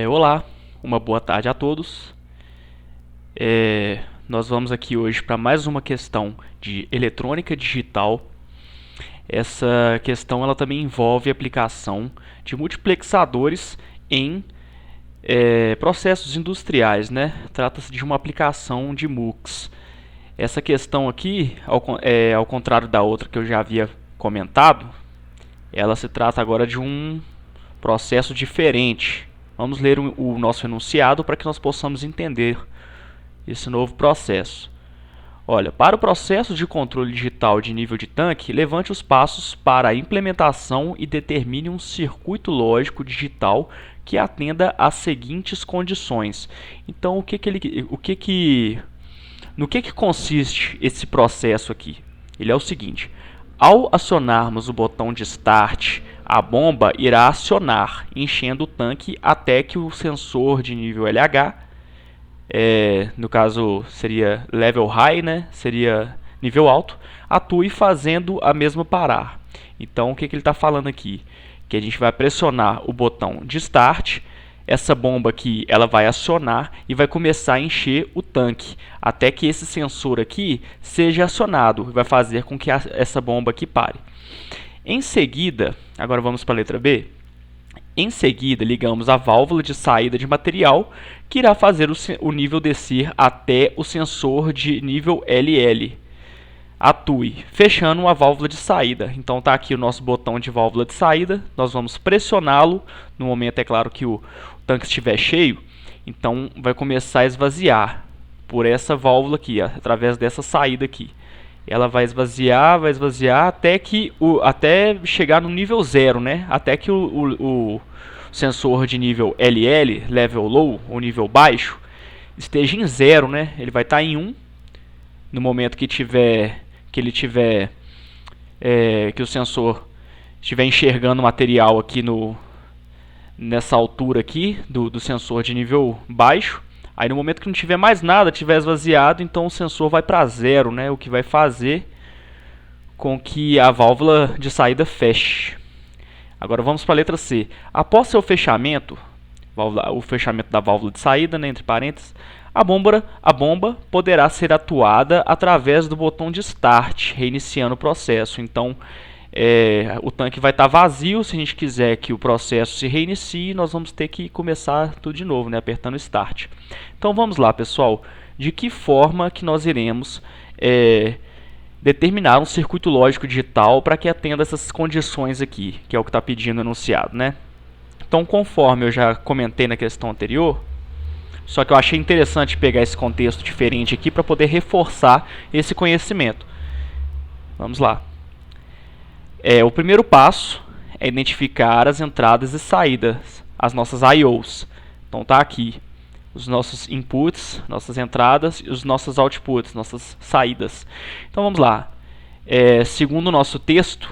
Olá, uma boa tarde a todos. Nós vamos aqui hoje para mais uma questão de eletrônica digital. Essa questão ela também envolve a aplicação de multiplexadores em processos industriais, né? Trata-se de uma aplicação de MUX. Essa questão aqui, ao contrário da outra que eu já havia comentado, ela se trata agora de um processo diferente. Vamos ler o nosso enunciado para que nós possamos entender esse novo processo. Olha, para o processo de controle digital de nível de tanque, levante os passos para a implementação e determine um circuito lógico digital que atenda às seguintes condições. Então, no que consiste esse processo aqui? Ele é o seguinte: ao acionarmos o botão de Start, a bomba irá acionar, enchendo o tanque até que o sensor de nível LH, no caso seria Level High, né? Seria nível alto, atue fazendo a mesma parar. Então o que ele está falando aqui? Que a gente vai pressionar o botão de Start, essa bomba aqui ela vai acionar e vai começar a encher o tanque, até que esse sensor aqui seja acionado, vai fazer com que essa bomba aqui pare. Em seguida, agora vamos para a letra B. Em seguida, ligamos a válvula de saída de material, que irá fazer o nível descer até o sensor de nível LL. Atue, fechando a válvula de saída. Então está aqui o nosso botão de válvula de saída. Nós vamos pressioná-lo. No momento, é claro que o tanque estiver cheio, então vai começar a esvaziar por essa válvula aqui, através dessa saída aqui. Ela vai esvaziar até chegar no nível 0, né? Até que o sensor de nível LL, level low, ou nível baixo, esteja em 0, né? Ele vai estar em 1 no momento que o sensor estiver enxergando o material aqui nessa altura aqui do sensor de nível baixo. Aí no momento que não tiver mais nada, tiver esvaziado, então o sensor vai para 0, né? O que vai fazer com que a válvula de saída feche. Agora vamos para a letra C. Após seu fechamento, o fechamento da válvula de saída, né, entre parênteses, a bomba poderá ser atuada através do botão de Start, reiniciando o processo. Então, o tanque vai estar vazio. Se a gente quiser que o processo se reinicie, nós vamos ter que começar tudo de novo, né, apertando Start. Então vamos lá, pessoal. De que forma que nós iremos determinar um circuito lógico digital para que atenda essas condições aqui, que é o que está pedindo o enunciado, né? Então, conforme eu já comentei na questão anterior, só que eu achei interessante pegar esse contexto diferente aqui para poder reforçar esse conhecimento. Vamos lá. O primeiro passo é identificar as entradas e saídas, as nossas I/Os. Então tá aqui os nossos inputs, nossas entradas, e os nossos outputs, nossas saídas. Então vamos lá. Segundo o nosso texto,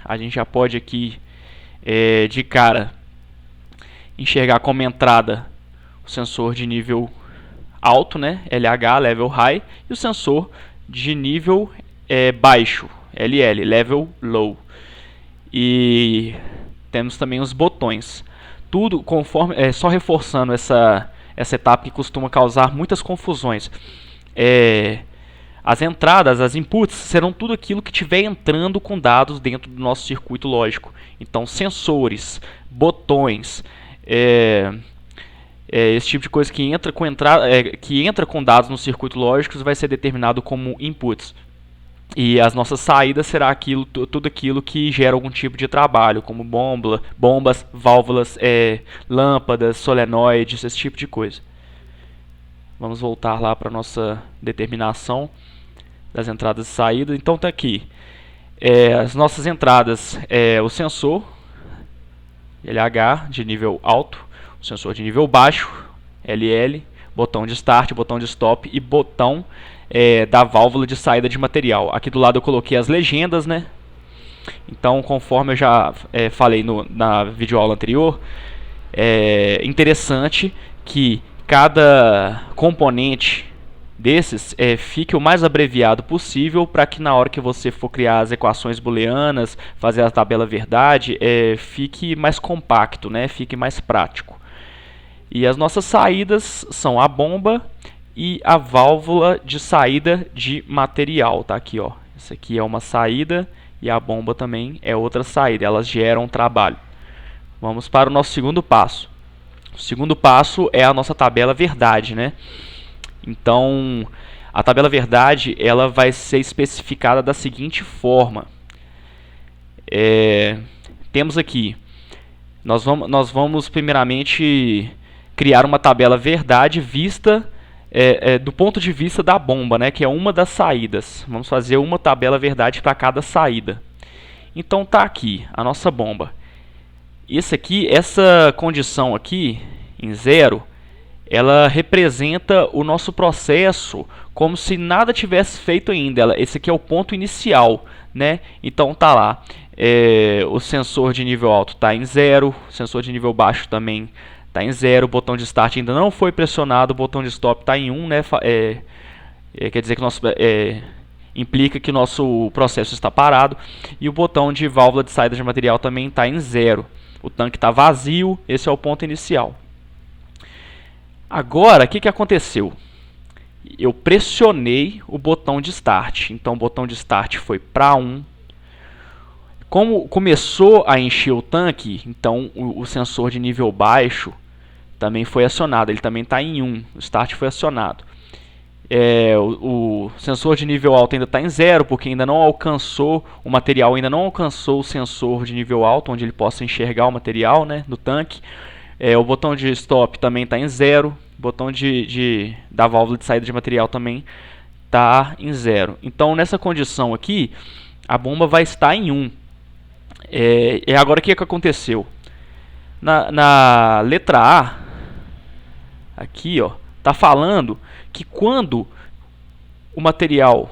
a gente já pode aqui de cara enxergar como entrada o sensor de nível alto, né, LH, Level High, e o sensor de nível baixo, LL, Level Low. E temos também os botões. Tudo conforme, só reforçando essa etapa que costuma causar muitas confusões. As entradas, as inputs, serão tudo aquilo que estiver entrando com dados dentro do nosso circuito lógico. Então, sensores, botões, esse tipo de coisa que entra com dados no circuito lógico vai ser determinado como inputs. E as nossas saídas será tudo aquilo que gera algum tipo de trabalho, como bombas, válvulas, lâmpadas, solenoides, esse tipo de coisa. Vamos voltar lá para a nossa determinação das entradas e saídas. Então está aqui. As nossas entradas o sensor LH de nível alto, o sensor de nível baixo, LL, botão de Start, botão de Stop e botão da válvula de saída de material. Aqui do lado eu coloquei as legendas, né? Então, conforme eu já falei na videoaula anterior, é interessante que cada componente desses fique o mais abreviado possível, para que na hora que você for criar as equações booleanas, fazer a tabela verdade, fique mais compacto, né? Fique mais prático. E as nossas saídas são a bomba e a válvula de saída de material, tá aqui, ó. Essa aqui é uma saída e a bomba também é outra saída, elas geram trabalho. Vamos para o nosso segundo passo. O segundo passo é a nossa tabela verdade, né? Então, a tabela verdade, ela vai ser especificada da seguinte forma. Temos aqui, nós vamos primeiramente criar uma tabela verdade vista do ponto de vista da bomba, né, que é uma das saídas. Vamos fazer uma tabela verdade para cada saída. Então tá aqui a nossa bomba. Essa condição aqui em 0, ela representa o nosso processo como se nada tivesse feito ainda. Esse aqui é o ponto inicial, né? Então tá lá, o sensor de nível alto está em 0, o sensor de nível baixo também está em 0, o botão de start ainda não foi pressionado, o botão de stop está em 1, né? Quer dizer que implica que nosso processo está parado, e o botão de válvula de saída de material também está em 0. O tanque está vazio, esse é o ponto inicial. Agora, o que aconteceu? Eu pressionei o botão de start, então o botão de start foi para 1. Como começou a encher o tanque, então o sensor de nível baixo também foi acionado, ele também está em 1, o start foi acionado. O sensor de nível alto ainda está em 0, porque ainda não alcançou, o material ainda não alcançou o sensor de nível alto, onde ele possa enxergar o material, né, no tanque. O botão de stop também está em 0, o botão da válvula de saída de material também está em 0. Então, nessa condição aqui, a bomba vai estar em 1. Agora, o que aconteceu? Na letra A, aqui, ó, está falando que quando o material,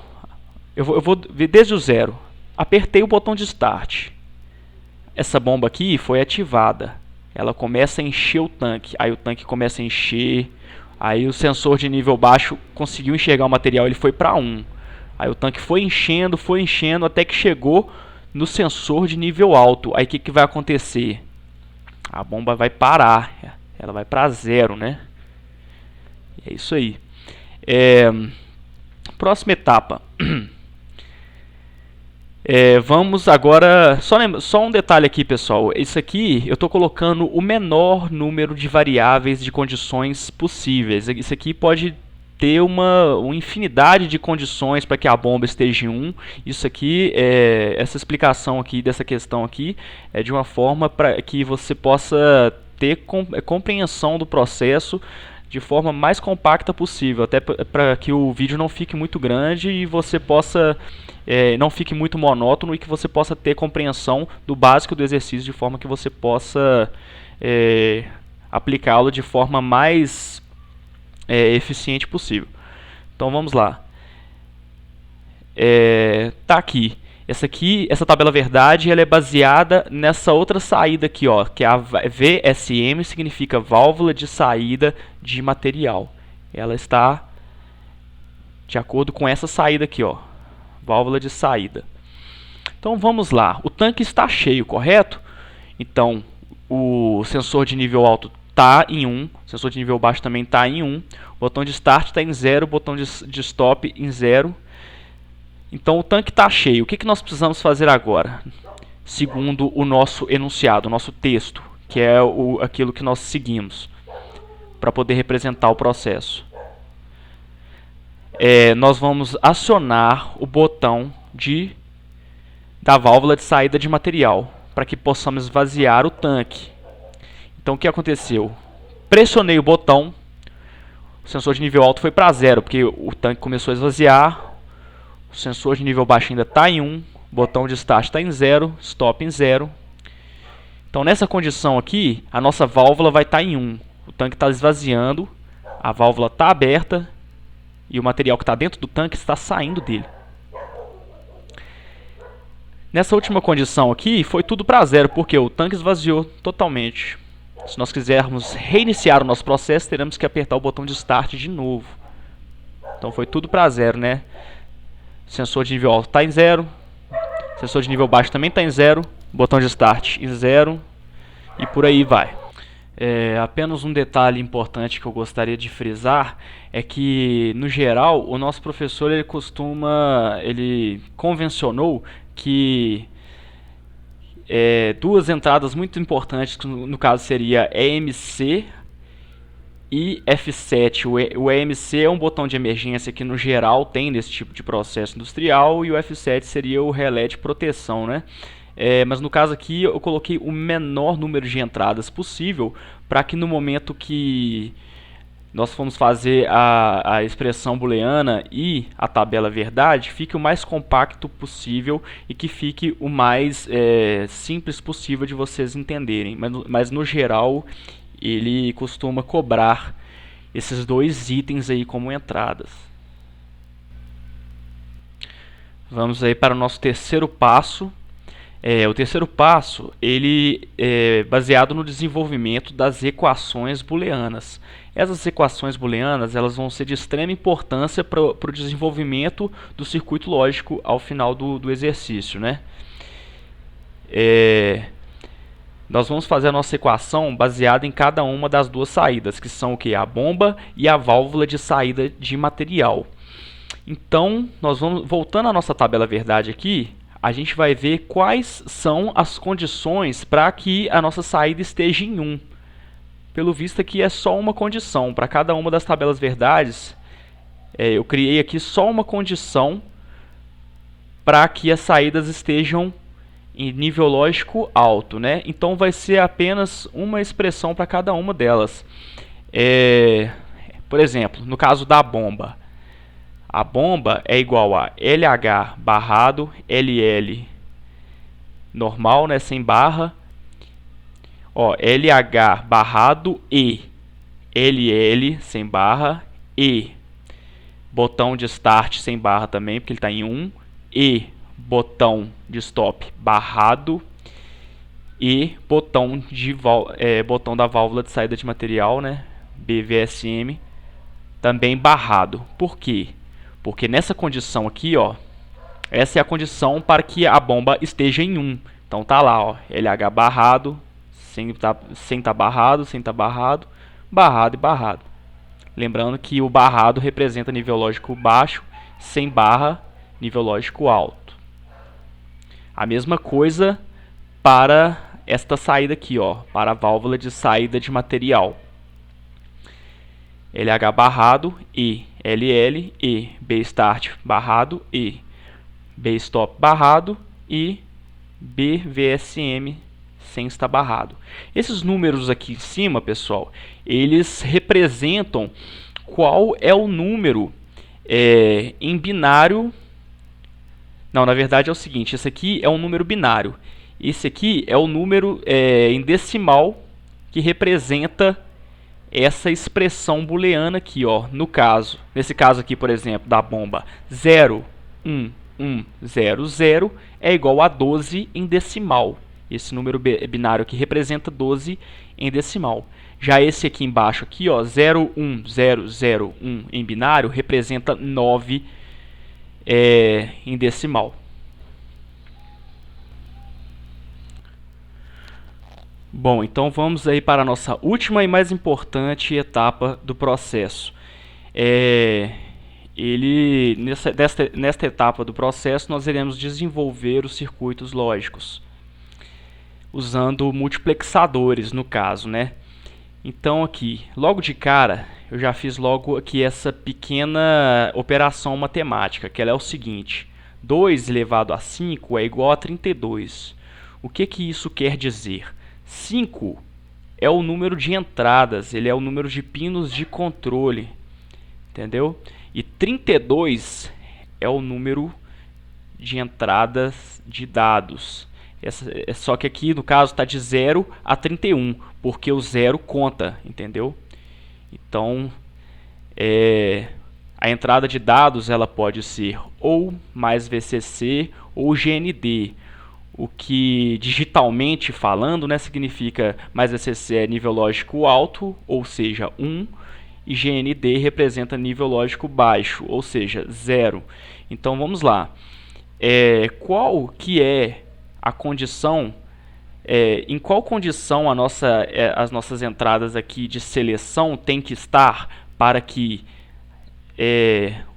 eu vou ver desde o 0, apertei o botão de start, essa bomba aqui foi ativada, ela começa a encher o tanque, aí o tanque começa a encher, aí o sensor de nível baixo conseguiu enxergar o material, ele foi para 1, aí o tanque foi enchendo até que chegou no sensor de nível alto. Aí o que vai acontecer? A bomba vai parar, ela vai para 0, né? É isso aí. Próxima etapa. Vamos agora, só um detalhe aqui, pessoal. Isso aqui eu estou colocando o menor número de variáveis de condições possíveis. Isso aqui pode ter uma infinidade de condições para que a bomba esteja em 1. Isso aqui, essa explicação aqui dessa questão aqui é de uma forma para que você possa ter compreensão do processo de forma mais compacta possível, até para que o vídeo não fique muito grande e você possa não fique muito monótono, e que você possa ter compreensão do básico do exercício de forma que você possa aplicá-lo de forma mais eficiente possível. Então vamos lá. Tá aqui. Essa tabela verdade, ela é baseada nessa outra saída aqui, ó, que é a VSM, significa válvula de saída de material. Ela está de acordo com essa saída aqui, ó, válvula de saída. Então vamos lá. O tanque está cheio, correto? Então o sensor de nível alto está em 1, o sensor de nível baixo também está em 1, o botão de start está em 0, o botão de stop em 0. Então o tanque está cheio. O que nós precisamos fazer agora? Segundo o nosso enunciado, o nosso texto, que é aquilo que nós seguimos para poder representar o processo. Nós vamos acionar o botão da válvula de saída de material para que possamos esvaziar o tanque. Então o que aconteceu? Pressionei o botão, o sensor de nível alto foi para 0, porque o tanque começou a esvaziar. O sensor de nível baixo ainda está em 1, botão de start está em 0, stop em 0. Então nessa condição aqui, a nossa válvula vai estar em 1. O tanque está esvaziando, a válvula está aberta e o material que está dentro do tanque está saindo dele. Nessa última condição aqui, foi tudo para 0, porque o tanque esvaziou totalmente. Se nós quisermos reiniciar o nosso processo, teremos que apertar o botão de start de novo. Então foi tudo para 0, né? Sensor de nível alto está em 0, sensor de nível baixo também está em 0, botão de start em 0 e por aí vai. Apenas um detalhe importante que eu gostaria de frisar é que, no geral, o nosso professor ele convencionou que duas entradas muito importantes, que no caso seria EMC e F7. O EMC é um botão de emergência que no geral tem nesse tipo de processo industrial, e o F7 seria o relé de proteção, né? Mas no caso aqui eu coloquei o menor número de entradas possível para que no momento que nós formos fazer a expressão booleana e a tabela verdade, fique o mais compacto possível e que fique o mais simples possível de vocês entenderem. Mas no geral ele costuma cobrar esses dois itens aí como entradas. Vamos aí para o nosso terceiro passo. O terceiro passo ele é baseado no desenvolvimento das equações booleanas. Essas equações booleanas elas vão ser de extrema importância para o desenvolvimento do circuito lógico ao final do exercício, né? Nós vamos fazer a nossa equação baseada em cada uma das duas saídas, que são o que? A bomba e a válvula de saída de material. Então, nós vamos voltando à nossa tabela verdade aqui, a gente vai ver quais são as condições para que a nossa saída esteja em 1. Pelo visto aqui é só uma condição. Para cada uma das tabelas verdades, eu criei aqui só uma condição para que as saídas estejam em nível lógico alto, né? Então vai ser apenas uma expressão para cada uma delas. Por exemplo, no caso da bomba, a bomba é igual a LH barrado LL normal, né, sem barra, LH barrado E LL sem barra, E botão de start sem barra também, porque ele está em 1, E botão de stop barrado, e botão da válvula de saída de material, né, BVSM, também barrado. Por quê? Porque nessa condição aqui, essa é a condição para que a bomba esteja em 1. Então tá lá, LH barrado, sem tá barrado, sem tá barrado, barrado e barrado. Lembrando que o barrado representa nível lógico baixo, sem barra, nível lógico alto. A mesma coisa para esta saída aqui, para a válvula de saída de material. LH barrado, E, LL, E, B start barrado, E, B stop barrado e BVSM sem estar barrado. Esses números aqui em cima, pessoal, eles representam qual é o número em binário. Não, na verdade é o seguinte, esse aqui é um número binário. Esse aqui é o número em decimal que representa essa expressão booleana aqui, nesse caso aqui, por exemplo, da bomba 0, 1, 1, 0, 0 é igual a 12 em decimal. Esse número binário aqui representa 12 em decimal. Já esse aqui embaixo aqui, 0, 1, 0, 0, 1 em binário representa 9 em decimal. Bom, então vamos aí para a nossa última e mais importante etapa do processo. Nesta etapa do processo, nós iremos desenvolver os circuitos lógicos, usando multiplexadores, no caso, né? Então aqui, logo de cara, eu já fiz logo aqui essa pequena operação matemática, que ela é o seguinte: 2 elevado a 5 é igual a 32. O que isso quer dizer? 5 é o número de entradas, ele é o número de pinos de controle, entendeu? E 32 é o número de entradas de dados. Só que aqui no caso está de 0 a 31, porque o 0 conta, entendeu? Então a entrada de dados ela pode ser ou mais VCC ou GND. O que digitalmente falando, né, significa mais VCC é nível lógico alto, ou seja, 1, e GND representa nível lógico baixo, ou seja, 0. Então vamos lá. Qual que é a condição em qual condição as nossas entradas aqui de seleção tem que estar para que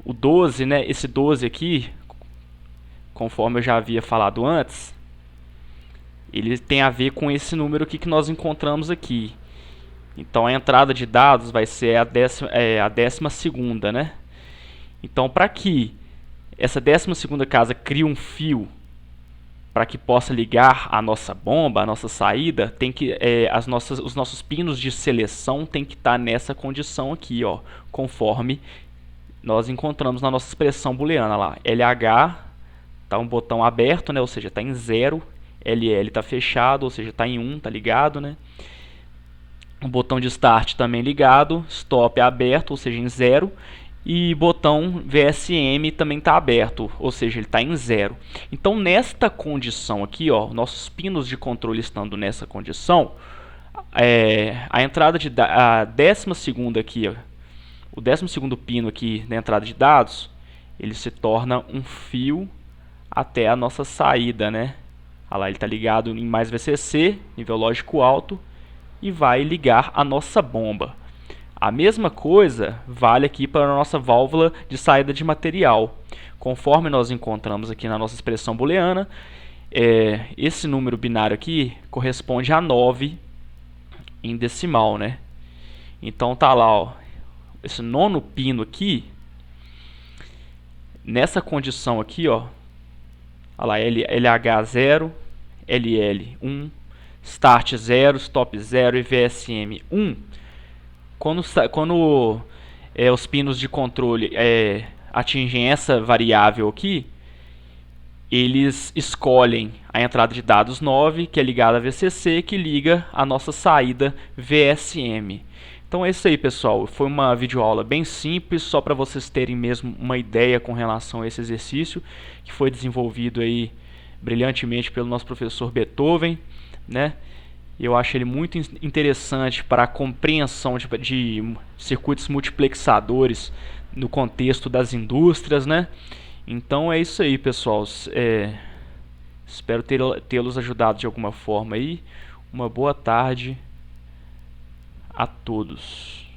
o 12, né, esse 12 aqui, conforme eu já havia falado antes, ele tem a ver com esse número aqui que nós encontramos aqui. Então a entrada de dados vai ser a 12ª, né? Então, para que essa 12ª casa crie um fio para que possa ligar a nossa bomba, a nossa saída, tem que os nossos pinos de seleção tem que estar nessa condição aqui, ó, conforme nós encontramos na nossa expressão booleana lá. LH está um botão aberto, né, ou seja, está em 0. LL está fechado, ou seja, está em 1, está ligado, né? O botão de Start também ligado, Stop é aberto, ou seja, em 0. E botão VSM também está aberto, ou seja, ele está em 0. Então, nesta condição aqui, ó, nossos pinos de controle estando nessa condição, a entrada a 12ª aqui, ó, o 12º pino aqui na entrada de dados, ele se torna um fio até a nossa saída, né? Olha lá, ele está ligado em mais VCC, nível lógico alto, e vai ligar a nossa bomba. A mesma coisa vale aqui para a nossa válvula de saída de material. Conforme nós encontramos aqui na nossa expressão booleana, esse número binário aqui corresponde a 9 em decimal, né? Então tá lá, ó, esse 9º pino aqui, nessa condição aqui, ó, olha lá, LH 0, LL 1, Start 0, Stop 0 e VSM 1. Quando os pinos de controle atingem essa variável aqui, eles escolhem a entrada de dados 9, que é ligada a VCC, que liga a nossa saída VSM. Então é isso aí, pessoal. Foi uma videoaula bem simples, só para vocês terem mesmo uma ideia com relação a esse exercício, que foi desenvolvido aí brilhantemente pelo nosso professor Beethoven, né? Eu acho ele muito interessante para a compreensão de circuitos multiplexadores no contexto das indústrias, né? Então é isso aí, pessoal. Espero tê-los ajudado de alguma forma aí. Uma boa tarde a todos.